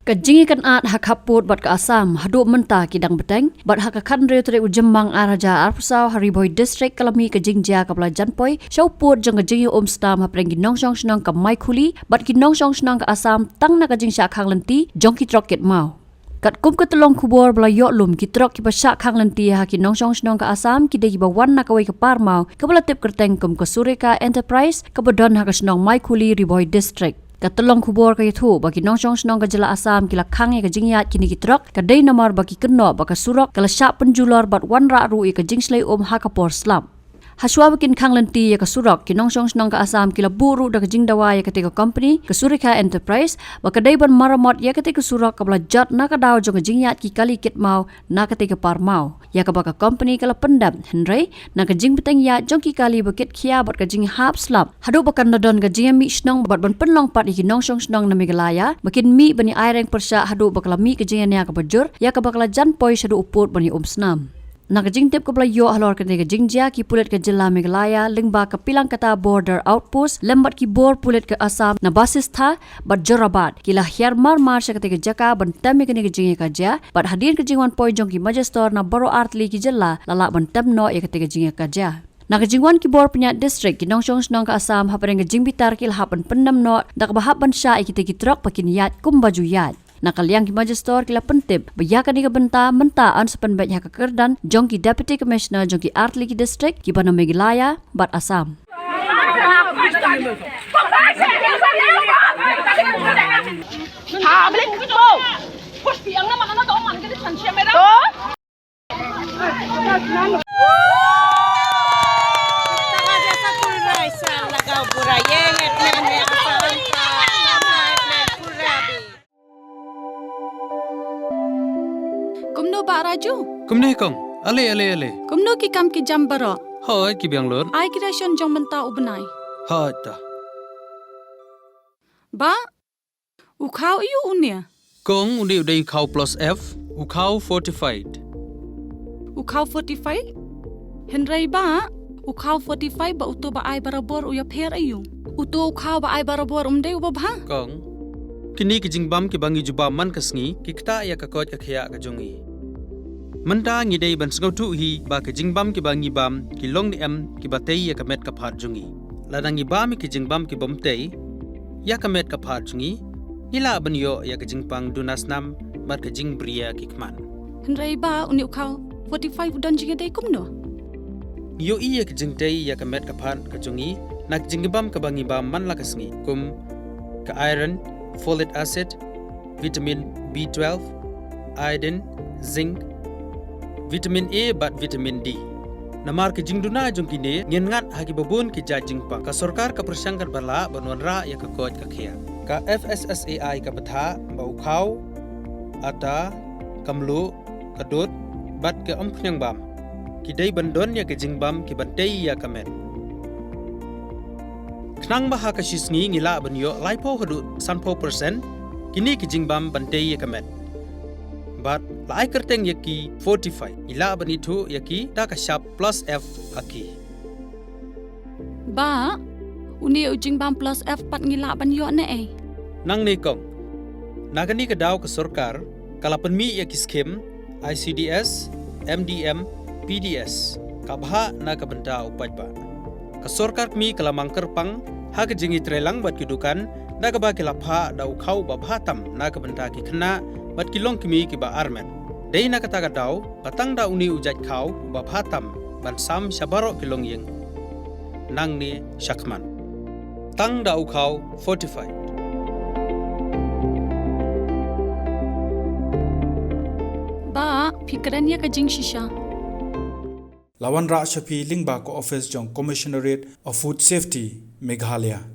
Kajingi kan at Khappud bat ka Assam hadu menta kidang beteng bat hakakan reu tere ujemang araja arpusau hari Bhoi Distrik kalami ka Jingïa ka pelajan poi shauput jang Jingïa Umsnam hapreng Nong ka mai khuli bat Nong ka Assam tang na ka Jingïa Khang Lynti jong ki Trok ket mau kat kum ka telong kubor bala yok lum ki Trok ki pasha Khang Lynti ha ki Nong ka Assam ki de ki bawan na ka wei ka par mau ka bala tip kerteng kum ka Sureka Enterprise ka badon ha ka snong mai khuli ri Bhoi Distrik Katulong kubor kaya tu bagi Nong ka jela Assam kila Khang ka Jingïa kini ki Trok kadai namar bagi keno baka surok kala syak penjular bat wan ra ru ka jingslei hakapor slam Haswa bikin Khang Lynti ka surok ki Nong ka Assam kila buru da ka jingdawa ya ketika company ka Sureka Enterprise baka dai ban maramot ya ketika surok ka bala jat na ka daw jong Jingïa ki kali kit mau na ketika par mau ya ka baka company kala pendam henry na ka jing beteng ya jong ki kali bakit khia bat ka jing hap slap hadu bakan nodon ka jing mi snong bat ban penlong pat ki Nong na Meghalaya bakin mi bani aireng persya hadu bakala mi ka jing ya ka bajur ya ka bakala jan poi shadu uput bani Umsnam Nakajing tip ko bala yo halor ka Jingïa ki pulet ka jela Meghalaya lingba ka pilang kata border outpost lembat ki bor pulet ka Assam na basis tha bat jorabat kila hiar mar sya ka jaka ban tam ka Jingïa ka ja bat hadir ka jingwan poi jong ki majestor na baro artli ki jela lala ban tam no ya ka Jingïa ka ja Nakajingwan ki bor punya distrik ki Nong ka Assam hapareng ka jingbitar kil hapan pendam no dak bahap ban sya ki Trok pakin yat kum baju yat Nakaliang ki majestor kila pentip bayakan ni ka benta menta an sepen bet ka kerdan jong ki deputy commissioner jong ki artli ki distrik ki bana Meghalaya bat Assam Kumno ba raju? Kumne kong, ale. Kumno ki kam ki jam baro. Hai ki biang lor. Ai kira shon jong menta ubnai. Hai ta. Ba, ukau iu unia. Kong undi udai ukau plus F, ukau fortified. Ukau 45? Henry ba, ukau 45 ba uto ba ai barabor uya pher ayu. Uto ukau ba ai barabor umde ubabha. Kong, kini ki jingbam ki bangi juba man kasngi ki kta ya ka kot ka khia ka jongi. Menta ngi dei ban sngau tu hi ba ka jingbam ki bangi bam ki long ni am ki batei ya ka met ka phat jongi. Ladangi bam ki jingbam ki bomtei ya ka met ka phat jongi. Nila ban yo ya ka jingpang dunasnam mat ka jingbria ki kman. Henry ba uni ukau 45 don jinga dei kumno. Yo iya ka jingtei ya ka met ka phat ka jongi nak jingbam ka bangi bam man la kasngi kum ka iron folic acid, vitamin B12, iodine, zinc, vitamin A bat vitamin D. Namar ke jingduna jong kini ngin ngat hagi babun ki jingpa ka sorkar ka persangkar bala banwanra ya ka kot ka khia. Ka FSSAI ka batha ba ukhaw ata kamlu kadut bat ke ompnyang bam. Ki dei bandon ya ke jingbam ki bantei ya kamet. Khang baha ka shisngi ngila banyo laipo hadu 100% kini ki jingbam bantei ya kamet. But lai kerteng yaki 45 ila bani thu yaki ta ka sharp plus F aki. Ba, uni jingbam plus F pat ngila banyo ne eh. Nang ne kong. Nagani ka daw ka sorkar kala penmi yaki skim ICDS, MDM, PDS kabha na ka benta upajba. Ka sorkar mi kala mangker pang ha ka jingi trelang bat kidukan da ka ba kilapha da ukhau ba bhatam na ka benta ki khna bat kilong kimi ki ba armen dei na kata ka daw patang da uni ujat khau ba bhatam ban sam shabaro kilong yeng nang ni shakman tang da ukhau 45 Ba, fikran ya ka jing shisha. Lawan Ra Shafi Lingba ko office jong Commissionerate of Food Safety Meghalaya